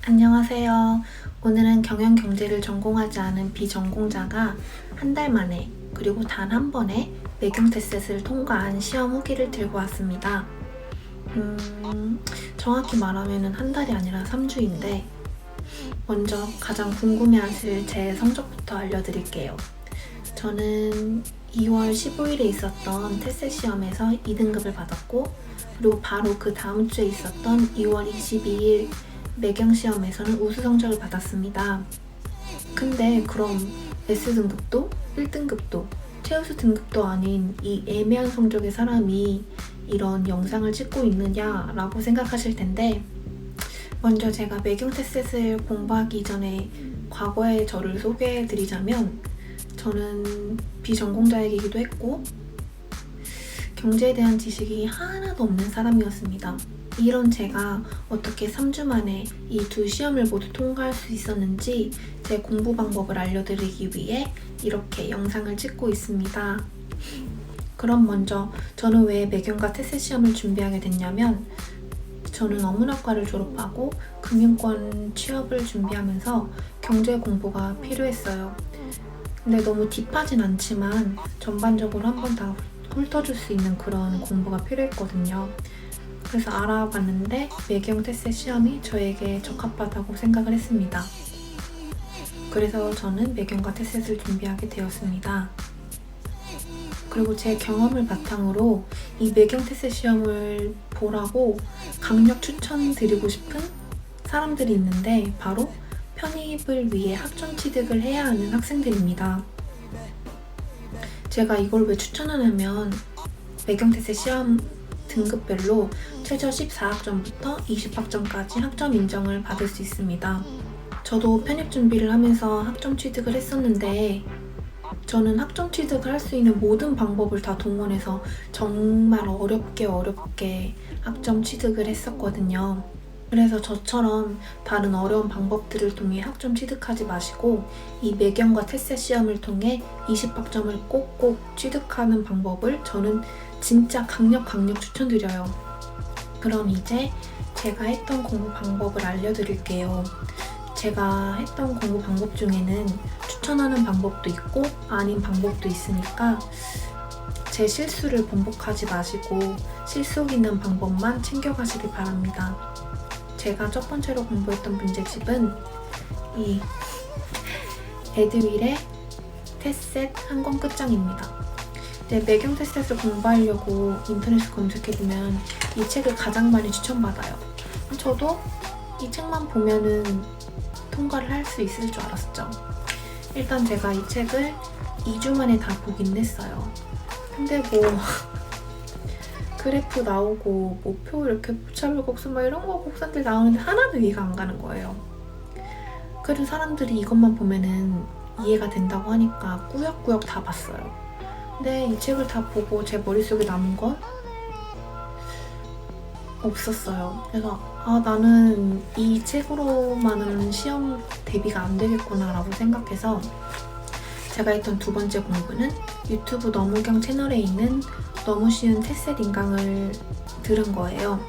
안녕하세요. 오늘은 경영경제를 전공하지 않은 비전공자가 한 달 만에 그리고 단 한 번에 매경테스트를 통과한 시험 후기를 들고 왔습니다. 정확히 말하면 한 달이 아니라 3주인데 먼저 가장 궁금해하실 제 성적부터 알려드릴게요. 저는 2월 15일에 있었던 테스트 시험에서 2등급을 받았고 그리고 바로 그 다음 주에 있었던 2월 22일 매경시험에서는 우수 성적을 받았습니다. 근데 그럼 S등급도 1등급도 최우수 등급도 아닌 이 애매한 성적의 사람이 이런 영상을 찍고 있느냐라고 생각하실 텐데 먼저 제가 매경테스트를 공부하기 전에 과거의 저를 소개해드리자면 저는 비전공자이기도 했고 경제에 대한 지식이 하나도 없는 사람이었습니다. 이런 제가 어떻게 3주 만에 이 두 시험을 모두 통과할 수 있었는지 제 공부 방법을 알려드리기 위해 이렇게 영상을 찍고 있습니다. 그럼 먼저 저는 왜 매경과 테스 시험을 준비하게 됐냐면 저는 어문학과를 졸업하고 금융권 취업을 준비하면서 경제 공부가 필요했어요. 근데 너무 딥하진 않지만 전반적으로 한번 다 훑어줄 수 있는 그런 공부가 필요했거든요. 그래서 알아봤는데 매경 테스트 시험이 저에게 적합하다고 생각을 했습니다. 그래서 저는 매경과 테스트를 준비하게 되었습니다. 그리고 제 경험을 바탕으로 이 매경 테스트 시험을 보라고 강력 추천드리고 싶은 사람들이 있는데 바로 편입을 위해 학점 취득을 해야 하는 학생들입니다. 제가 이걸 왜 추천하냐면 매경 테스트 시험 등급별로 최저 14학점부터 20학점까지 학점 인정을 받을 수 있습니다. 저도 편입 준비를 하면서 학점 취득을 했었는데 저는 학점 취득을 할 수 있는 모든 방법을 다 동원해서 정말 어렵게 학점 취득을 했었거든요. 그래서 저처럼 다른 어려운 방법들을 통해 학점 취득하지 마시고 이 매경과 테스 시험을 통해 20학점을 꼭꼭 취득하는 방법을 저는 진짜 강력 추천드려요. 그럼 이제 제가 했던 공부 방법을 알려드릴게요. 제가 했던 공부 방법 중에는 추천하는 방법도 있고 아닌 방법도 있으니까 제 실수를 번복하지 마시고 실속 있는 방법만 챙겨가시길 바랍니다. 제가 첫 번째로 공부했던 문제집은 이 에드윌의 테셋 한 권 끝장입니다. 매경 테스트를 공부하려고 인터넷에 검색해보면 이 책을 가장 많이 추천받아요. 저도 이 책만 보면은 통과를 할 수 있을 줄 알았죠. 일단 제가 이 책을 2주 만에 다 보긴 했어요. 근데 뭐 그래프 나오고 표 이렇게 붙잡을 곡수 막 이런 거 곡선들 나오는데 하나도 이해가 안 가는 거예요. 그래도 사람들이 이것만 보면은 이해가 된다고 하니까 꾸역꾸역 다 봤어요. 근데 이 책을 다 보고 제 머릿속에 남은 건 없었어요. 그래서 나는 이 책으로만은 시험 대비가 안 되겠구나 라고 생각해서 제가 했던 두 번째 공부는 유튜브 너무경 채널에 있는 너무 쉬운 테셋 인강을 들은 거예요.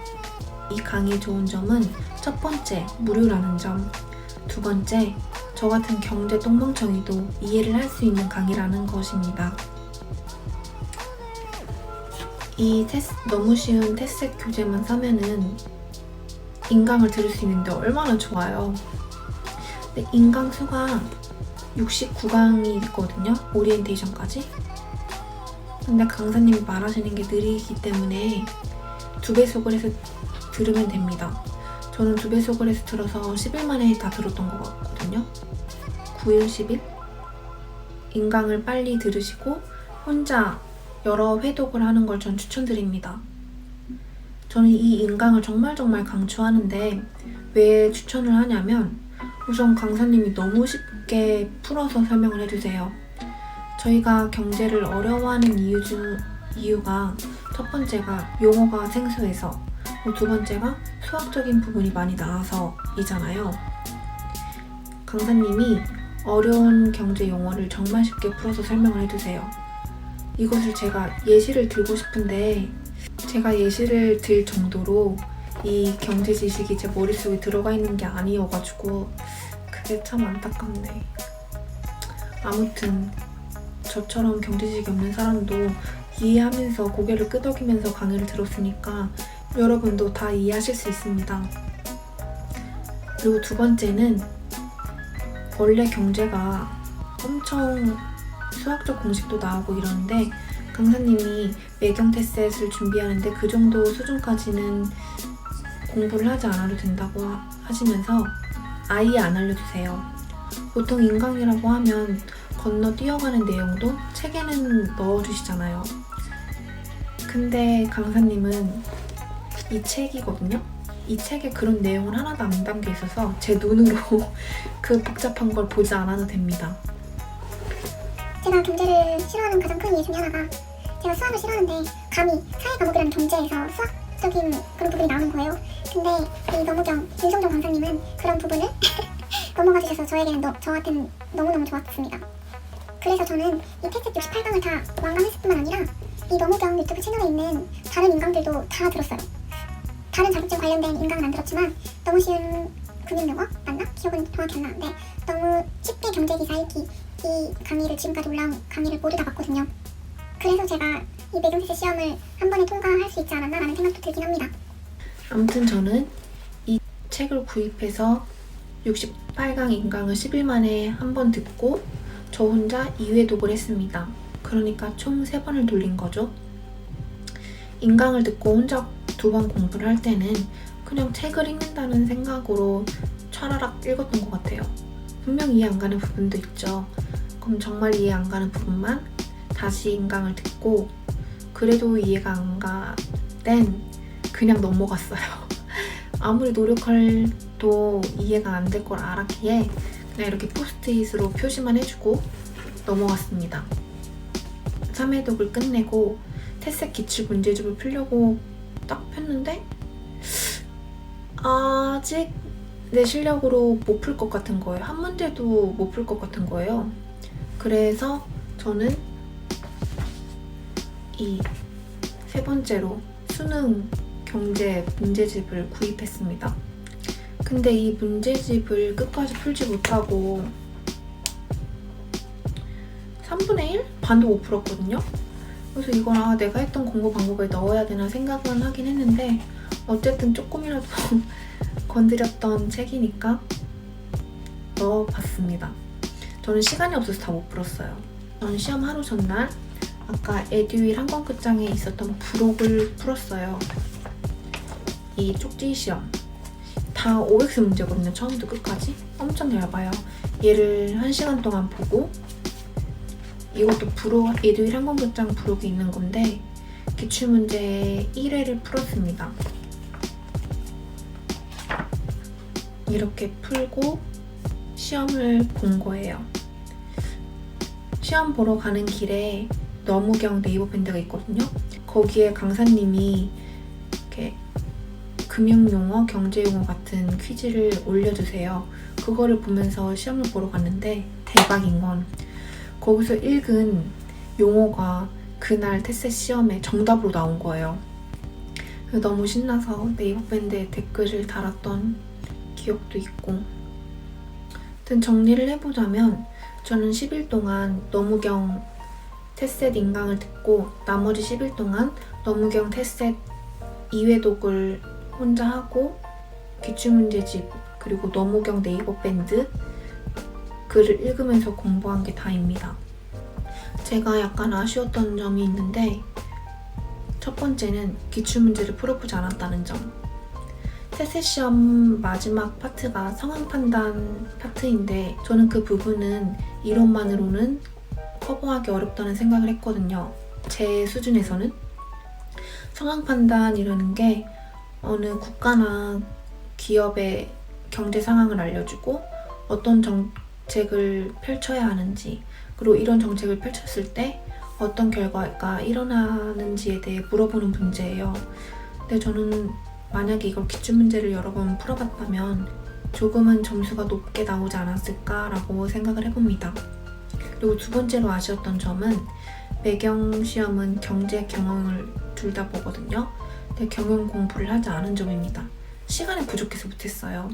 이 강의의 좋은 점은 첫 번째, 무료라는 점. 두 번째, 저 같은 경제 똥멍청이도 이해를 할 수 있는 강의라는 것입니다. 이 너무 쉬운 테셋 교재만 사면은 인강을 들을 수 있는데 얼마나 좋아요. 근데 인강 수가 69강이 있거든요. 오리엔테이션까지. 근데 강사님이 말하시는 게 느리기 때문에 2배속을 해서 들으면 됩니다. 저는 2배속을 해서 들어서 10일 만에 다 들었던 것 같거든요. 9일, 10일? 인강을 빨리 들으시고 혼자 여러 회독을 하는 걸 전 추천드립니다. 저는 이 인강을 정말 강추하는데 왜 추천을 하냐면 우선 강사님이 너무 쉽게 풀어서 설명을 해주세요. 저희가 경제를 어려워하는 이유가 첫 번째가 용어가 생소해서 두 번째가 수학적인 부분이 많이 나와서 이잖아요. 강사님이 어려운 경제 용어를 정말 쉽게 풀어서 설명을 해주세요. 이것을 제가 예시를 들고 싶은데 제가 예시를 들 정도로 이 경제 지식이 제 머릿속에 들어가 있는 게 아니어가지고 그게 참 안타깝네. 아무튼 저처럼 경제 지식이 없는 사람도 이해하면서 고개를 끄덕이면서 강의를 들었으니까 여러분도 다 이해하실 수 있습니다. 그리고 두 번째는 원래 경제가 엄청 수학적 공식도 나오고 이러는데 강사님이 매경 테셋을 준비하는데 그 정도 수준까지는 공부를 하지 않아도 된다고 하시면서 아예 안 알려주세요. 보통 인강이라고 하면 건너뛰어가는 내용도 책에는 넣어주시잖아요. 근데 강사님은 이 책이거든요. 이 책에 그런 내용은 하나도 안 담겨 있어서 제 눈으로 그 복잡한 걸 보지 않아도 됩니다. 제가 경제를 싫어하는 가장 큰 이유 중에 하나가 제가 수학을 싫어하는데 감히 사회 과목이라는 경제에서 수학적인 그런 부분이 나오는 거예요. 근데 이 너무경 윤성정 강사님은 그런 부분을 넘어가 주셔서 저한테는 너무너무 좋았습니다. 그래서 저는 이 테셋 68강을 다 완강했을 뿐만 아니라 이 너무경 유튜브 채널에 있는 다른 인강들도 다 들었어요. 다른 자격증 관련된 인강은 안 들었지만 너무 쉬운 금융용어 맞나? 기억은 정확히 안 나는데 너무 쉽게 경제기사 읽기 이 강의를 지금까지 올라온 강의를 모두 다 봤거든요. 그래서 제가 이 매경테셋 시험을 한 번에 통과할 수 있지 않았나라는 생각도 들긴 합니다. 아무튼 저는 이 책을 구입해서 68강 인강을 10일 만에 한 번 듣고 저 혼자 2회 독을 했습니다. 그러니까 총 3번을 돌린 거죠. 인강을 듣고 혼자 2번 공부를 할 때는 그냥 책을 읽는다는 생각으로 차라락 읽었던 것 같아요. 분명 이해 안 가는 부분도 있죠. 그럼 정말 이해 안 가는 부분만 다시 인강을 듣고 그래도 이해가 안 가 땐 그냥 넘어갔어요. 아무리 노력해도 이해가 안 될 걸 알았기에 그냥 이렇게 포스트잇으로 표시만 해주고 넘어갔습니다. 3회독을 끝내고 테셋 기출 문제집을 풀려고 딱 폈는데 아직 내 실력으로 못 풀 것 같은 거예요. 한 문제도 못 풀 것 같은 거예요. 그래서 저는 이 세 번째로 수능 경제 문제집을 구입했습니다. 근데 이 문제집을 끝까지 풀지 못하고 3분의 1? 반도 못 풀었거든요. 그래서 이걸 내가 했던 공부 방법에 넣어야 되나 생각은 하긴 했는데 어쨌든 조금이라도 건드렸던 책이니까 넣어봤습니다. 저는 시간이 없어서 다 못 풀었어요. 저는 시험 하루 전날 아까 에듀윌 한 권 끝장에 있었던 부록을 풀었어요. 이 쪽지 시험 다 OX 문제거든요. 처음부터 끝까지 엄청 얇아요. 얘를 1시간 동안 보고 이것도 부록, 에듀윌 한 권 끝장 부록이 있는 건데 기출문제 1회를 풀었습니다. 이렇게 풀고 시험을 본 거예요. 시험 보러 가는 길에 너무경 네이버 밴드가 있거든요. 거기에 강사님이 이렇게 금융용어, 경제용어 같은 퀴즈를 올려주세요. 그거를 보면서 시험을 보러 갔는데 대박인 건 거기서 읽은 용어가 그날 테셋 시험에 정답으로 나온 거예요. 그래서 너무 신나서 네이버 밴드에 댓글을 달았던 기억도 있고. 아무튼 정리를 해보자면 저는 10일 동안 너무경 테셋 인강을 듣고 나머지 10일 동안 너무경 테셋 2회독을 혼자 하고 기출문제집 그리고 너무경 네이버 밴드 글을 읽으면서 공부한 게 다입니다. 제가 약간 아쉬웠던 점이 있는데 첫 번째는 기출문제를 풀어보지 않았다는 점. 테셋 시험 마지막 파트가 상황 판단 파트인데 저는 그 부분은 이론만으로는 커버하기 어렵다는 생각을 했거든요. 제 수준에서는. 상황 판단이라는 게 어느 국가나 기업의 경제 상황을 알려주고 어떤 정책을 펼쳐야 하는지 그리고 이런 정책을 펼쳤을 때 어떤 결과가 일어나는지에 대해 물어보는 문제예요. 근데 저는 만약에 이걸 기출문제를 여러 번 풀어봤다면 조금은 점수가 높게 나오지 않았을까라고 생각을 해봅니다. 그리고 두 번째로 아쉬웠던 점은 매경 시험은 경제 경영을 둘 다 보거든요. 근데 근데 경영 공부를 하지 않은 점입니다. 시간이 부족해서 못했어요.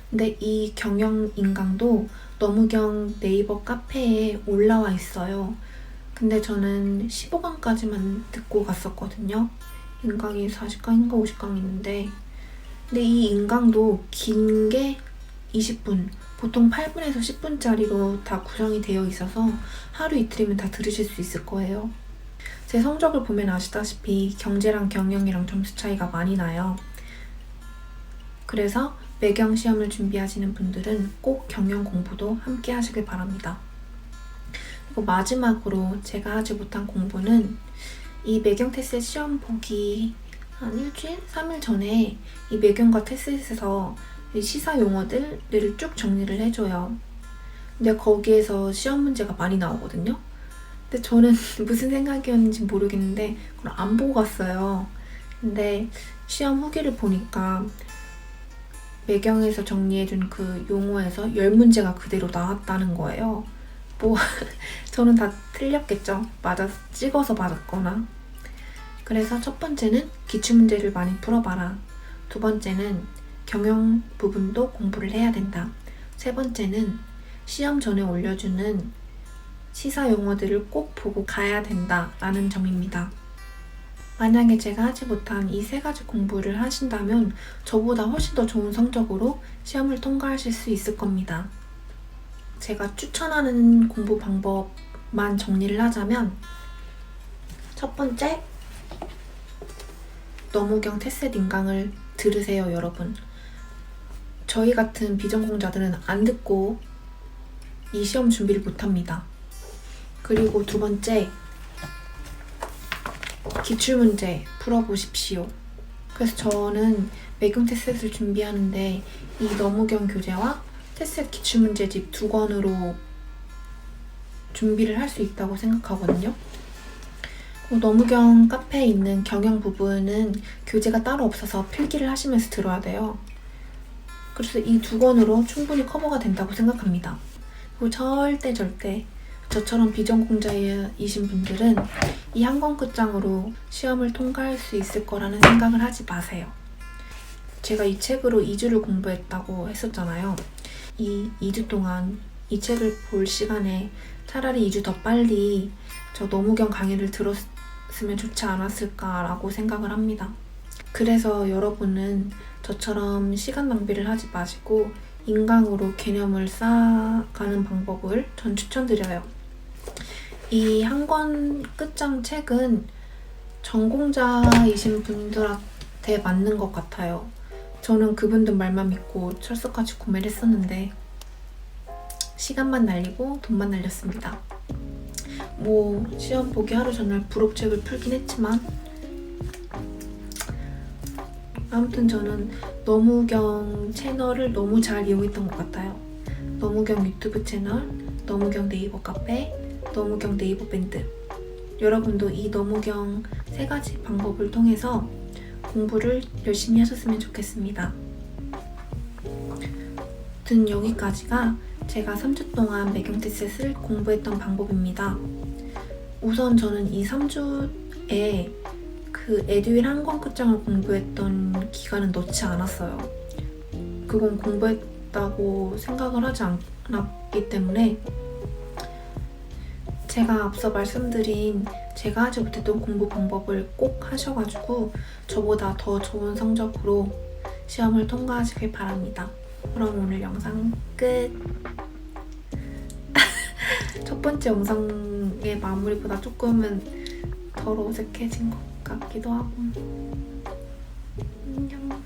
근데 이 경영 인강도 너무경 네이버 카페에 올라와 있어요. 근데 저는 15강까지만 듣고 갔었거든요. 인강이 40강인가 50강 있는데, 근데 이 인강도 긴 게 20분, 보통 8분에서 10분짜리로 다 구성이 되어 있어서 하루 이틀이면 다 들으실 수 있을 거예요. 제 성적을 보면 아시다시피 경제랑 경영이랑 점수 차이가 많이 나요. 그래서 매경 시험을 준비하시는 분들은 꼭 경영 공부도 함께 하시길 바랍니다. 그리고 마지막으로 제가 하지 못한 공부는 이 매경 테스트 시험 보기 한 일주일? 3일 전에 이 매경과 테스트에서 시사 용어들을 쭉 정리를 해줘요. 근데 거기에서 시험 문제가 많이 나오거든요. 근데 저는 무슨 생각이었는지 모르겠는데 그걸 안 보고 갔어요. 근데 시험 후기를 보니까 매경에서 정리해준 그 용어에서 10문제가 그대로 나왔다는 거예요. 뭐 저는 다 틀렸겠죠. 찍어서 맞았거나. 그래서 첫 번째는 기출문제를 많이 풀어봐라. 두 번째는 경영 부분도 공부를 해야 된다. 세 번째는 시험 전에 올려주는 시사 용어들을 꼭 보고 가야 된다 라는 점입니다. 만약에 제가 하지 못한 이 세 가지 공부를 하신다면 저보다 훨씬 더 좋은 성적으로 시험을 통과하실 수 있을 겁니다. 제가 추천하는 공부 방법만 정리를 하자면, 첫 번째, 너무경 테스트 인강을 들으세요, 여러분. 저희 같은 비전공자들은 안 듣고 이 시험 준비를 못합니다. 그리고 두 번째, 기출문제 풀어보십시오. 그래서 저는 매경 테스트를 준비하는데 이 너무경 교재와 테스트 기출문제집 2권으로 준비를 할 수 있다고 생각하거든요. 너무경 카페에 있는 경영 부분은 교재가 따로 없어서 필기를 하시면서 들어야 돼요. 그래서 이 2권으로 충분히 커버가 된다고 생각합니다. 그리고 절대 저처럼 비전공자이신 분들은 이 한 권 끝장으로 시험을 통과할 수 있을 거라는 생각을 하지 마세요. 제가 이 책으로 2주를 공부했다고 했었잖아요. 이 2주 동안 이 책을 볼 시간에 차라리 2주 더 빨리 저 너무경 강의를 들었으면 좋지 않았을까라고 생각을 합니다. 그래서 여러분은 저처럼 시간 낭비를 하지 마시고 인강으로 개념을 쌓아가는 방법을 전 추천드려요. 이 한 권 끝장 책은 전공자이신 분들한테 맞는 것 같아요. 저는 그분들 말만 믿고 철석같이 구매를 했었는데 시간만 날리고 돈만 날렸습니다. 뭐 시험 보기 하루 전날 불업책을 풀긴 했지만 아무튼 저는 너무경 채널을 너무 잘 이용했던 것 같아요. 너무경 유튜브 채널, 너무경 네이버 카페, 너무경 네이버 밴드. 여러분도 이 너무경 세 가지 방법을 통해서 공부를 열심히 하셨으면 좋겠습니다. 아무튼 여기까지가 제가 3주 동안 매경 테스트를 공부했던 방법입니다. 우선 저는 이 3주에 그 에듀윌 한 권 끝장을 공부했던 기간은 넣지 않았어요. 그건 공부했다고 생각을 하지 않았기 때문에 제가 앞서 말씀드린 제가 하지 못했던 공부 방법을 꼭 하셔가지고 저보다 더 좋은 성적으로 시험을 통과하시길 바랍니다. 그럼 오늘 영상 끝! 첫 번째 영상의 마무리보다 조금은 덜 어색해진 것 같기도 하고. 안녕.